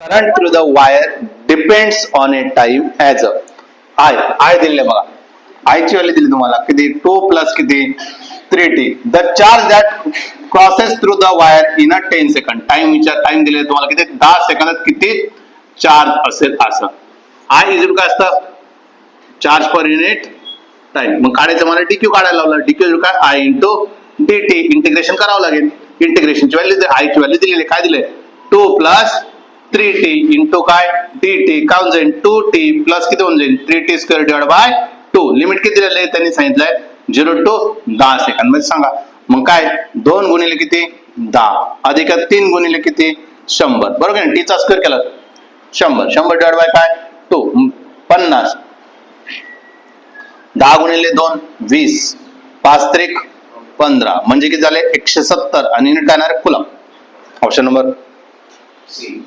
Current through the wire depends on A time as a I दिले बघा. आयची value दिली तुम्हाला किती 2 प्लस किती 3t. The charge that crosses through the wire in a 10 second. Time दिले तुम्हाला किती 10 सेकंदात किती चार्ज असेल असं. आय इज काय असतं चार्ज पर युनिट टाइम. मग काढायचं मला डीक्यू काढायला लावलं. डीक्यू काय आय इंटू dt इंटिग्रेशन करावं लागेल. इंटिग्रेशनची व्हॅल्यू आयची व्हॅल्यू दिलेली काय दिले 2 प्लस 3t इंटू काय dt काय होऊन जाईल 2t प्लस किती होऊन जाईल 3t square divide by 2. Limit किती दिलेलं आहे त्यांनी सांगितलंय 0 to 10 सेकंद मध्ये सांगा. मग काय 2 गुणिले किती 10 अधिक 3 गुणिले किती 100 बरोबर आहे. टीचा स्क्वेअर केला 100 डिवाइड बाय काय 2 50. 10 गुणिले 2 20 5 त्रिक 15 म्हणजे किती झाले 170 आणि युनिट येणार कुलम. Option number C.